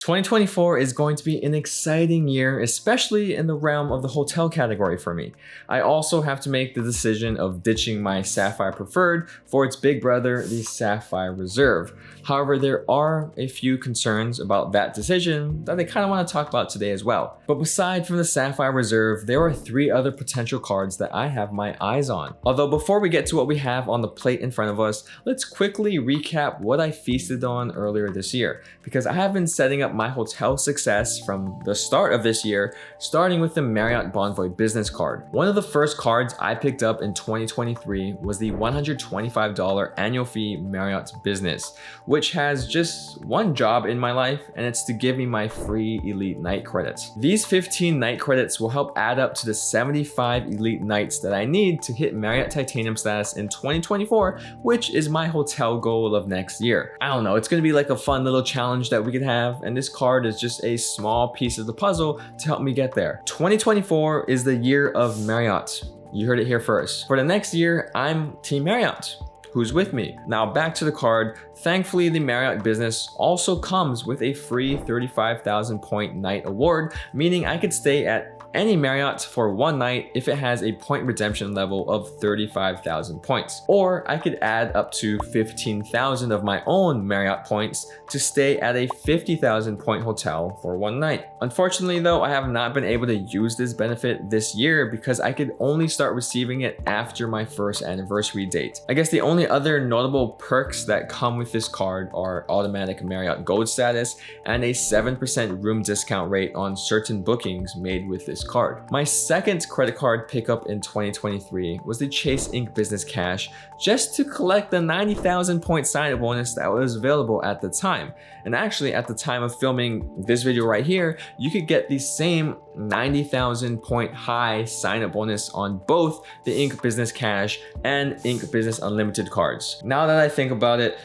2024 is going to be an exciting year, especially in the realm of the hotel category for me. I also have to make the decision of ditching my Sapphire Preferred for its big brother, the Sapphire Reserve. However, there are a few concerns about that decision that I kind of want to talk about today as well. But aside from the Sapphire Reserve, there are 3 other potential cards that I have my eyes on. Although before we get to what we have on the plate in front of us, let's quickly recap what I feasted on earlier this year, because I have been setting up my hotel success from the start of this year, starting with the Marriott Bonvoy Business Card. One of the first cards I picked up in 2023 was the $125 annual fee Marriott Business, which has just one job in my life, and it's to give me my free elite night credits. These 15 night credits will help add up to the 75 elite nights that I need to hit Marriott Titanium status in 2024, which is my hotel goal of next year. I don't know, it's gonna be like a fun little challenge that we could have, and this card is just a small piece of the puzzle to help me get there. 2024 is the year of Marriott. You heard it here first. For the next year, I'm Team Marriott. Who's with me? Now back to the card. Thankfully, the Marriott Business also comes with a free 35,000 point night award, meaning I could stay at any Marriott for one night if it has a point redemption level of 35,000 points. Or I could add up to 15,000 of my own Marriott points to stay at a 50,000 point hotel for one night. Unfortunately though, I have not been able to use this benefit this year because I could only start receiving it after my first anniversary date. I guess the only other notable perks that come with this card are automatic Marriott Gold status and a 7% room discount rate on certain bookings made with this card. My second credit card pickup in 2023 was the Chase Ink Business Cash, just to collect the 90,000 point sign-up bonus that was available at the time. And actually, at the time of filming this video right here, you could get the same 90,000 point high sign-up bonus on both the Ink Business Cash and Ink Business Unlimited cards. Now that I think about it,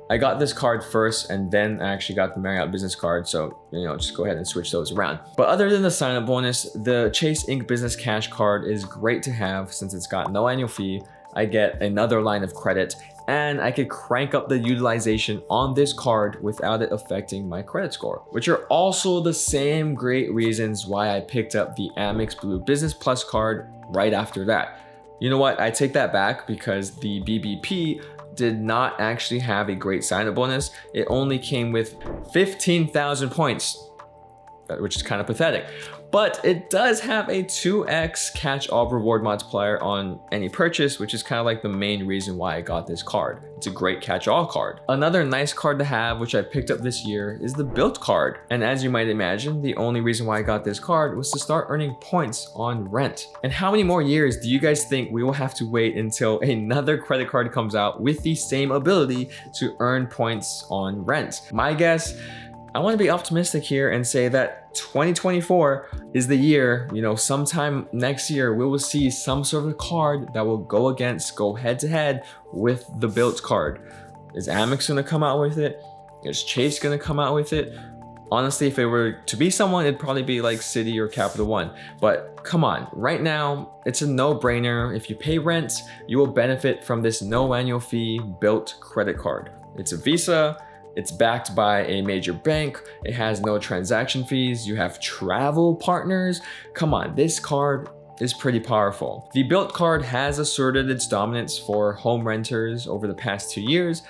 I got this card first and then I actually got the Marriott Business card, so just go ahead and switch those around. But other than the sign-up bonus, the Chase Ink Business Cash card is great to have since it's got no annual fee. I get another line of credit and I could crank up the utilization on this card without it affecting my credit score, which are also the same great reasons why I picked up the Amex Blue Business Plus card right after that. You know what? I take that back because the BBP did not actually have a great sign-up bonus. It only came with 15,000 points, which is kind of pathetic. But it does have a 2x catch-all reward multiplier on any purchase, which is kind of like the main reason why I got this card. It's a great catch-all card. Another nice card to have, which I picked up this year, is the Bilt card. And as you might imagine, the only reason why I got this card was to start earning points on rent. And how many more years do you guys think we will have to wait until another credit card comes out with the same ability to earn points on rent? My guess, I want to be optimistic here and say that 2024 is the year, sometime next year, we will see some sort of card that will go head to head with the Bilt card. Is Amex going to come out with it? Is Chase going to come out with it? Honestly, if it were to be someone, it'd probably be like Citi or Capital One. But come on, right now, it's a no-brainer. If you pay rent, you will benefit from this no annual fee Bilt credit card. It's a Visa. It's backed by a major bank. It has no transaction fees. You have travel partners. Come on, this card is pretty powerful. The Bilt card has asserted its dominance for home renters over the past 2 years.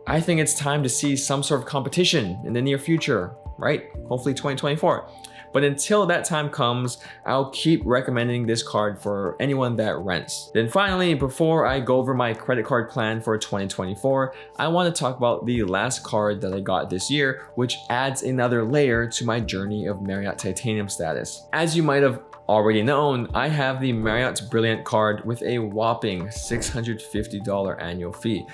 I think it's time to see some sort of competition in the near future, right? Hopefully 2024. But until that time comes, I'll keep recommending this card for anyone that rents. Then finally, before I go over my credit card plan for 2024, I want to talk about the last card that I got this year, which adds another layer to my journey of Marriott Titanium status. As you might have already known, I have the Marriott Brilliant card with a whopping $650 annual fee.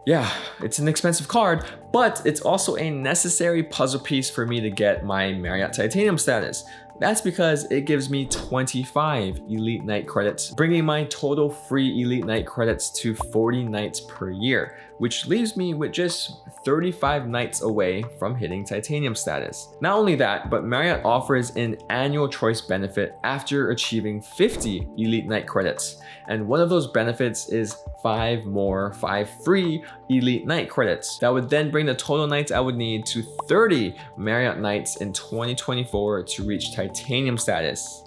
Yeah, it's an expensive card, but it's also a necessary puzzle piece for me to get my Marriott Titanium status. That's because it gives me 25 Elite Night credits, bringing my total free Elite Night credits to 40 nights per year, which leaves me with just 35 nights away from hitting Titanium status. Not only that, but Marriott offers an annual choice benefit after achieving 50 Elite Night credits. And one of those benefits is 5 free Elite Night credits. That would then bring the total nights I would need to 30 Marriott nights in 2024 to reach Titanium status,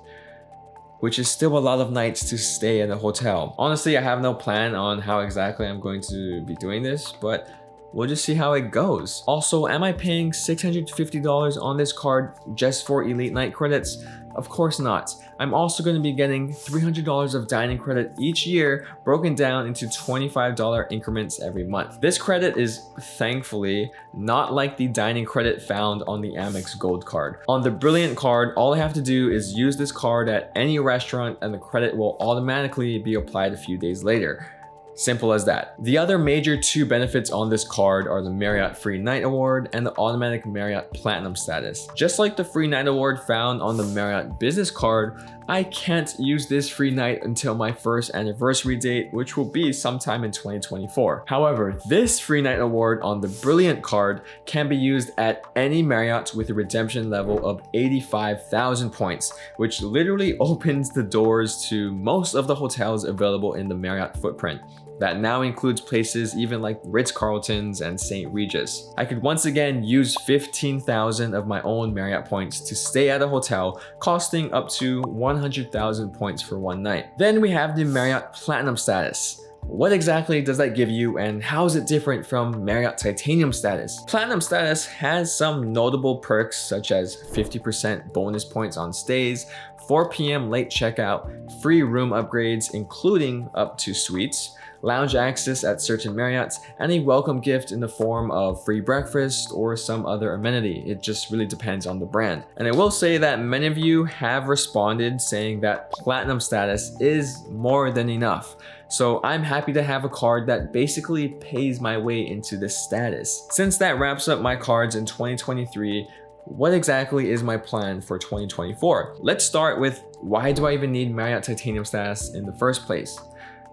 which is still a lot of nights to stay in a hotel. Honestly, I have no plan on how exactly I'm going to be doing this, but we'll just see how it goes. Also, am I paying $650 on this card just for Elite Night credits? Of course not. I'm also going to be getting $300 of dining credit each year, broken down into $25 increments every month. This credit is thankfully not like the dining credit found on the Amex Gold card. On the Brilliant card, all I have to do is use this card at any restaurant and the credit will automatically be applied a few days later. Simple as that. The other major two benefits on this card are the Marriott Free Night Award and the automatic Marriott Platinum status. Just like the Free Night Award found on the Marriott Business card, I can't use this free night until my first anniversary date, which will be sometime in 2024. However, this Free Night Award on the Brilliant card can be used at any Marriott with a redemption level of 85,000 points, which literally opens the doors to most of the hotels available in the Marriott footprint. That now includes places even like Ritz-Carlton's and St. Regis. I could once again use 15,000 of my own Marriott points to stay at a hotel, costing up to 100,000 points for one night. Then we have the Marriott Platinum status. What exactly does that give you and how is it different from Marriott Titanium status? Platinum status has some notable perks such as 50% bonus points on stays, 4 p.m. late checkout, free room upgrades including up to suites, lounge access at certain Marriotts, and a welcome gift in the form of free breakfast or some other amenity. It just really depends on the brand. And I will say that many of you have responded saying that platinum status is more than enough. So I'm happy to have a card that basically pays my way into this status. Since that wraps up my cards in 2023, what exactly is my plan for 2024? Let's start with why do I even need Marriott Titanium status in the first place?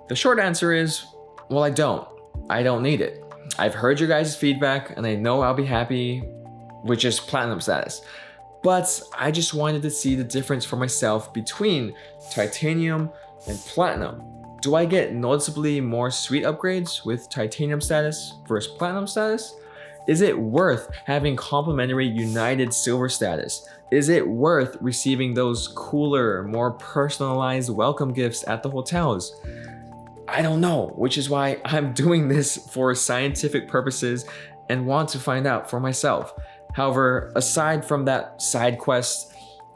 The short answer is, well, I don't need it. I've heard your guys' feedback and I know I'll be happy with just platinum status. But I just wanted to see the difference for myself between titanium and platinum. Do I get noticeably more suite upgrades with titanium status versus platinum status? Is it worth having complimentary United Silver status? Is it worth receiving those cooler, more personalized welcome gifts at the hotels? I don't know, which is why I'm doing this for scientific purposes and want to find out for myself. However, aside from that side quest,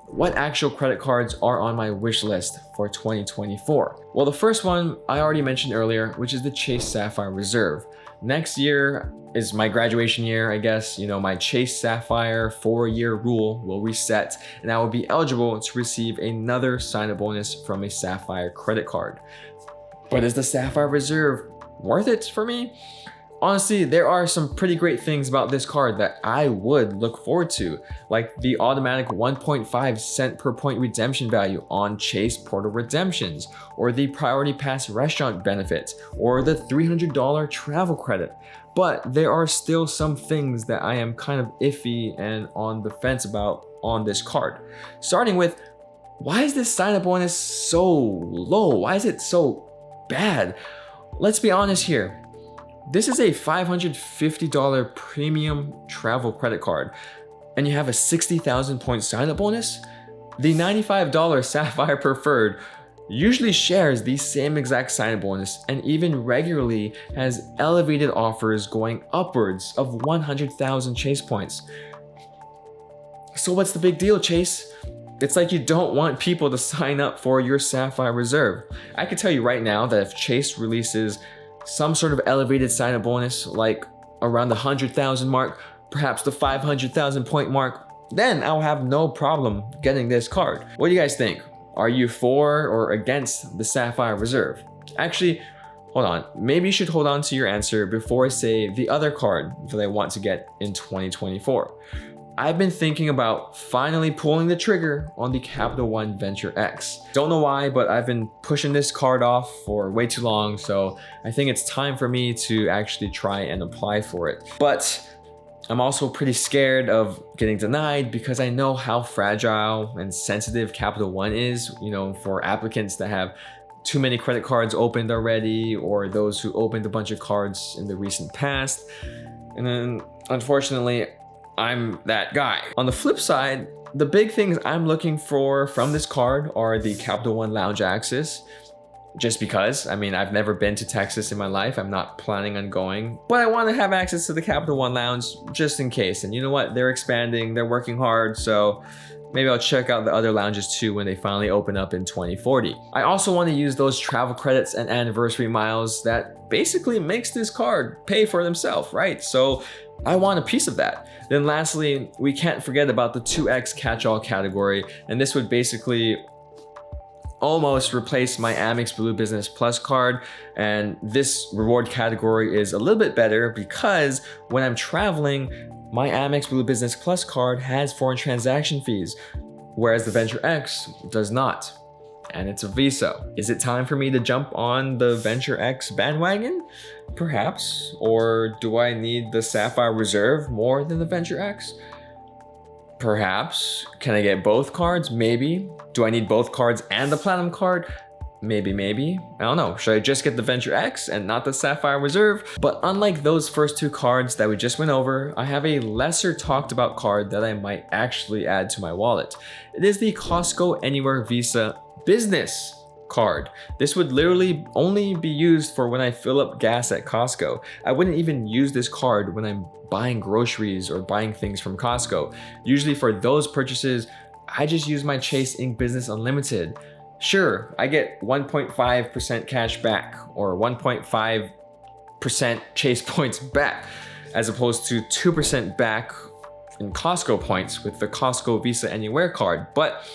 what actual credit cards are on my wish list for 2024? Well, the first one I already mentioned earlier, which is the Chase Sapphire Reserve. Next year is my graduation year, I guess. You know, my Chase Sapphire 4-year rule will reset and I will be eligible to receive another sign-up bonus from a Sapphire credit card. But is the Sapphire Reserve worth it for me? Honestly, there are some pretty great things about this card that I would look forward to, like the automatic 1.5 cent per point redemption value on Chase Portal redemptions, or the Priority Pass restaurant benefits, or the $300 travel credit. But there are still some things that I am kind of iffy and on the fence about on this card. Starting with, why is this sign-up bonus so low? Why is it so bad? Let's be honest here. This is a $550 premium travel credit card, and you have a 60,000 point sign-up bonus? The $95 Sapphire Preferred usually shares the same exact sign-up bonus and even regularly has elevated offers going upwards of 100,000 Chase points. So what's the big deal, Chase? It's like you don't want people to sign up for your Sapphire Reserve. I can tell you right now that if Chase releases some sort of elevated sign-up bonus, like around the 100,000 mark, perhaps the 500,000 point mark, then I'll have no problem getting this card. What do you guys think? Are you for or against the Sapphire Reserve? Actually, hold on. Maybe you should hold on to your answer before I say the other card that I want to get in 2024. I've been thinking about finally pulling the trigger on the Capital One Venture X. Don't know why, but I've been pushing this card off for way too long, so I think it's time for me to actually try and apply for it. But I'm also pretty scared of getting denied because I know how fragile and sensitive Capital One is, you know, for applicants that have too many credit cards opened already, or those who opened a bunch of cards in the recent past. And then unfortunately, I'm that guy. On the flip side, the big things I'm looking for from this card are the Capital One Lounge access. Just because, I mean, I've never been to Texas in my life. I'm not planning on going, but I want to have access to the Capital One Lounge just in case. And you know what? They're expanding, they're working hard. So maybe I'll check out the other lounges too when they finally open up in 2040. I also want to use those travel credits and anniversary miles that basically makes this card pay for themselves, right? So I want a piece of that. Then lastly, we can't forget about the 2x catch-all category. And this would basically almost replace my Amex Blue Business Plus card. And this reward category is a little bit better because when I'm traveling, my Amex Blue Business Plus card has foreign transaction fees, whereas the Venture X does not. And it's a Visa. Is it time for me to jump on the Venture X bandwagon? Perhaps. Or do I need the Sapphire Reserve more than the Venture X? Perhaps. Can I get both cards? Maybe. Do I need both cards and the Platinum card? Maybe. I don't know. Should I just get the Venture X and not the Sapphire Reserve? But unlike those first two cards that we just went over, I have a lesser talked about card that I might actually add to my wallet. It is the Costco Anywhere Visa Business card. This would literally only be used for when I fill up gas at Costco. I wouldn't even use this card when I'm buying groceries or buying things from Costco. Usually for those purchases, I just use my Chase Ink Business Unlimited. Sure, I get 1.5% cash back or 1.5% Chase points back, as opposed to 2% back in Costco points with the Costco Visa Anywhere card. But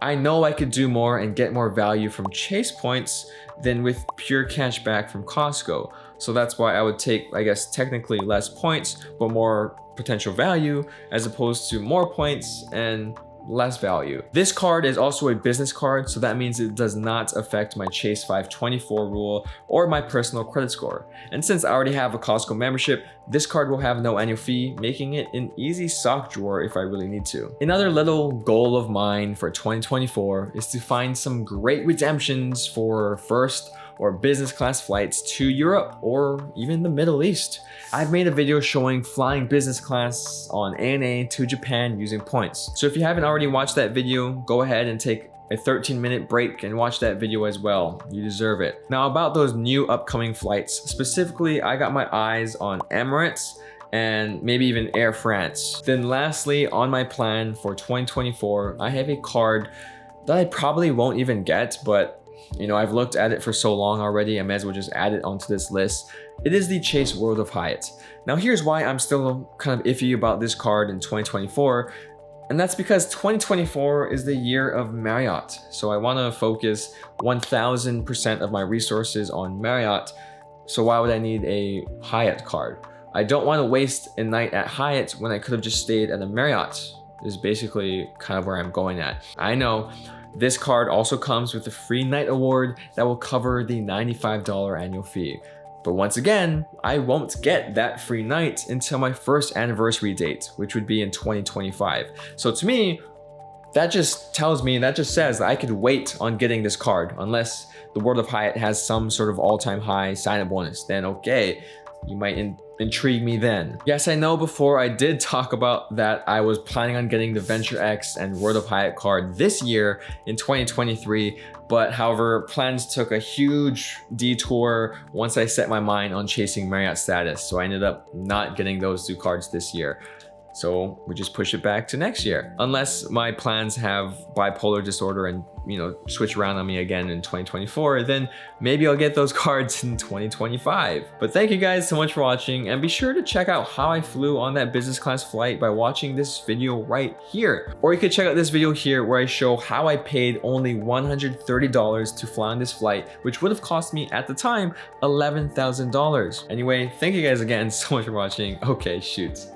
I know I could do more and get more value from Chase points than with pure cash back from Costco. So that's why I would take, I guess, technically less points, but more potential value, as opposed to more points and less value. This card is also a business card, so that means it does not affect my Chase 524 rule or my personal credit score. And since I already have a Costco membership, this card will have no annual fee, making it an easy sock drawer if I really need to. Another little goal of mine for 2024 is to find some great redemptions for first or business class flights to Europe or even the Middle East. I've made a video showing flying business class on ANA to Japan using points. So if you haven't already watched that video, go ahead and take a 13-minute break and watch that video as well. You deserve it. Now about those new upcoming flights, specifically I got my eyes on Emirates and maybe even Air France. Then lastly, on my plan for 2024, I have a card that I probably won't even get, but you know, I've looked at it for so long already, I may as well just add it onto this list. It is the Chase World of Hyatt. Now here's why I'm still kind of iffy about this card in 2024, and that's because 2024 is the year of Marriott. So I want to focus 1000% of my resources on Marriott. So why would I need a Hyatt card? I don't want to waste a night at Hyatt when I could have just stayed at a Marriott, is basically kind of where I'm going at. I know this card also comes with a free night award that will cover the $95 annual fee. But once again, I won't get that free night until my first anniversary date, which would be in 2025. So to me, that just says that I could wait on getting this card unless the World of Hyatt has some sort of all-time high sign-up bonus. Then okay, you might intrigue me then. Yes, I know before I did talk about that I was planning on getting the Venture X and World of Hyatt card this year in 2023, but however, plans took a huge detour once I set my mind on chasing Marriott status. So I ended up not getting those two cards this year. So we just push it back to next year. Unless my plans have bipolar disorder and, you know, switch around on me again in 2024, then maybe I'll get those cards in 2025. But thank you guys so much for watching, and be sure to check out how I flew on that business class flight by watching this video right here. Or you could check out this video here where I show how I paid only $130 to fly on this flight, which would have cost me at the time $11,000. Anyway, thank you guys again so much for watching. Okay, shoot.